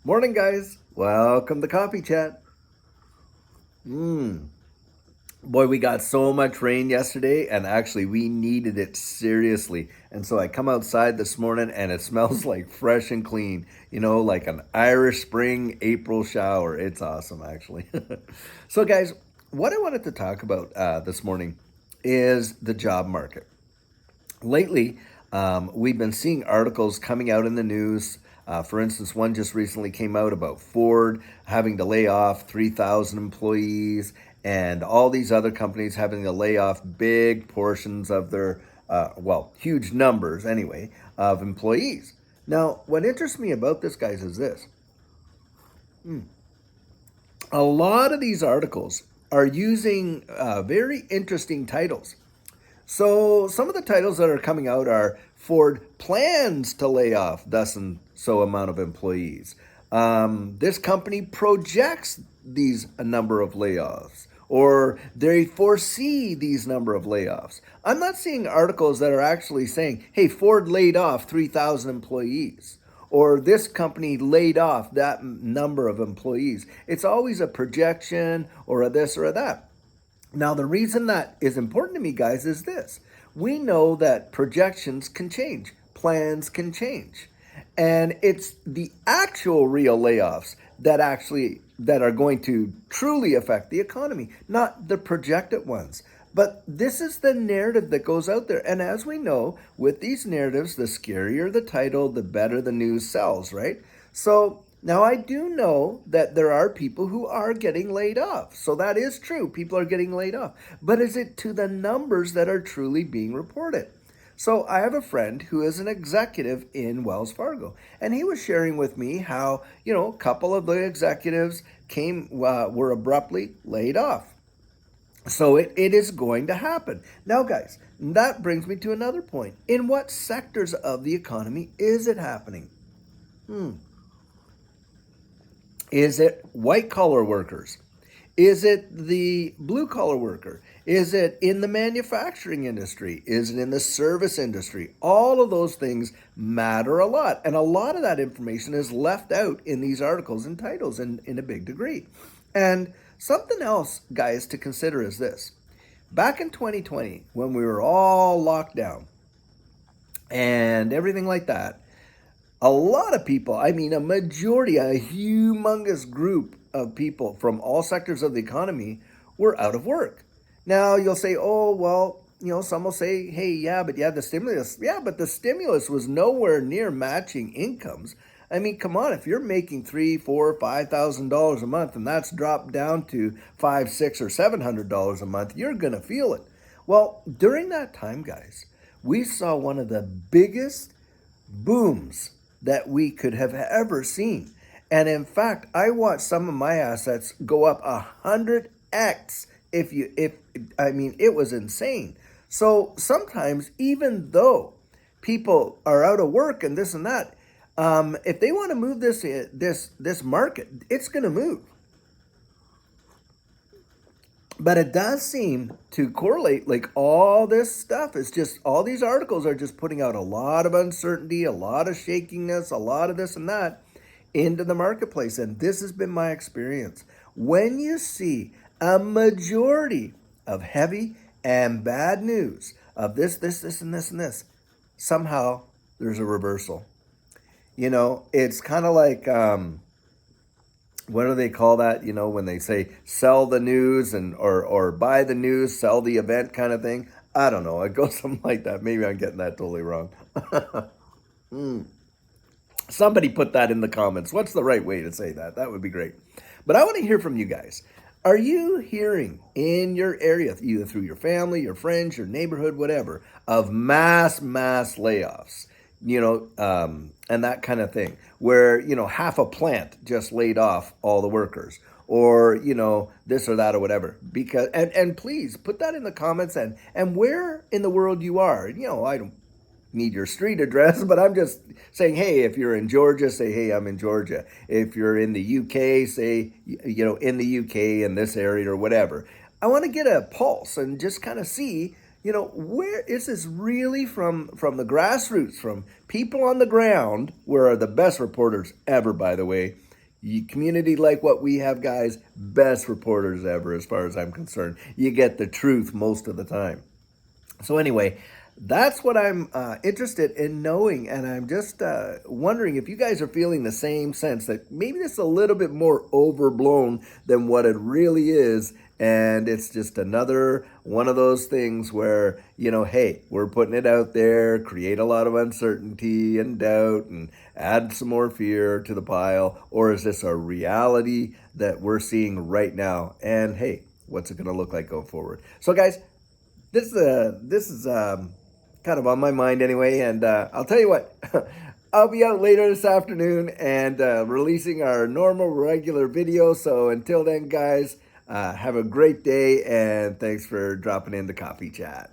Morning, guys. Welcome to Coffee Chat. Boy, we got so much rain yesterday, and actually, we needed it seriously. And so I come outside this morning, and it smells like fresh and clean. Like an Irish spring April shower. It's awesome, actually. So, guys, what I wanted to talk about this morning is the job market. Lately, we've been seeing articles coming out in the news. For instance, one just recently came out about Ford having to lay off 3,000 employees and all these other companies having to lay off big portions of their, huge numbers anyway, of employees. Now, what interests me about this, guys, is this. A lot of these articles are using very interesting titles. So some of the titles that are coming out are Ford plans to lay off thus and so amount of employees. This company projects these a number of layoffs, or they foresee these number of layoffs. I'm not seeing articles that are actually saying, "Hey, Ford laid off 3,000 employees." Or this company laid off that number of employees. It's always a projection or a this or a that. Now, the reason that is important to me, guys, is this. We know that projections can change, plans can change. And it's the actual real layoffs that are going to truly affect the economy, not the projected ones. But this is the narrative that goes out there. And as we know, with these narratives, the scarier the title, the better the news sells, right? So now I do know that there are people who are getting laid off. So that is true. People are getting laid off. But is it to the numbers that are truly being reported? So I have a friend who is an executive in Wells Fargo, and he was sharing with me how, a couple of the executives were abruptly laid off. So it is going to happen. Now, guys, that brings me to another point. In what sectors of the economy is it happening? Is it white collar workers? Is it the blue collar worker? Is it in the manufacturing industry? Is it in the service industry? All of those things matter a lot. And a lot of that information is left out in these articles and titles in a big degree. And something else, guys, to consider is this. Back in 2020, when we were all locked down and everything like that, a lot of people, I mean, a majority, a humongous group of people from all sectors of the economy were out of work. Now, you'll say, oh, well, some will say, hey, yeah, but you had the stimulus. Yeah, but the stimulus was nowhere near matching incomes. I mean, come on, if you're making $3, $4, $5,000 a month and that's dropped down to $5, $6, or $700 a month, you're gonna feel it. Well, during that time, guys, we saw one of the biggest booms that we could have ever seen. And in fact, I watched some of my assets go up 100x. It was insane. So sometimes, even though people are out of work and this and that, if they want to move this market, it's going to move. But it does seem to correlate, like all this stuff is just, all these articles are just putting out a lot of uncertainty, a lot of shakiness, a lot of this and that into the marketplace. And this has been my experience. When you see a majority of heavy and bad news of this, and this, and this, somehow there's a reversal. It's kind of like, what do they call that? When they say sell the news or buy the news, sell the event kind of thing. I don't know. It goes something like that. Maybe I'm getting that totally wrong. Somebody put that in the comments. What's the right way to say that? That would be great. But I want to hear from you guys. Are you hearing in your area, either through your family, your friends, your neighborhood, whatever, of mass layoffs? And that kind of thing, where, half a plant just laid off all the workers, or, this or that or whatever. Because, and please put that in the comments and where in the world you are. I don't need your street address, but I'm just saying, hey, if you're in Georgia, say, hey, I'm in Georgia. If you're in the UK, say, in the UK in this area or whatever. I want to get a pulse and just kind of see, where is this really from the grassroots, from people on the ground, where are the best reporters ever, by the way, Community like what we have, guys, best reporters ever as far as I'm concerned. You get the truth most of the time. So anyway, that's what I'm interested in knowing, and I'm just wondering if you guys are feeling the same sense that maybe this is a little bit more overblown than what it really is, and it's just another one of those things where, hey, we're putting it out there, create a lot of uncertainty and doubt, and add some more fear to the pile, or is this a reality that we're seeing right now? And hey, what's it going to look like going forward? So, guys, this is kind of on my mind anyway, and I'll tell you what, I'll be out later this afternoon and releasing our normal regular video. So until then, guys, have a great day, and thanks for dropping in the coffee chat.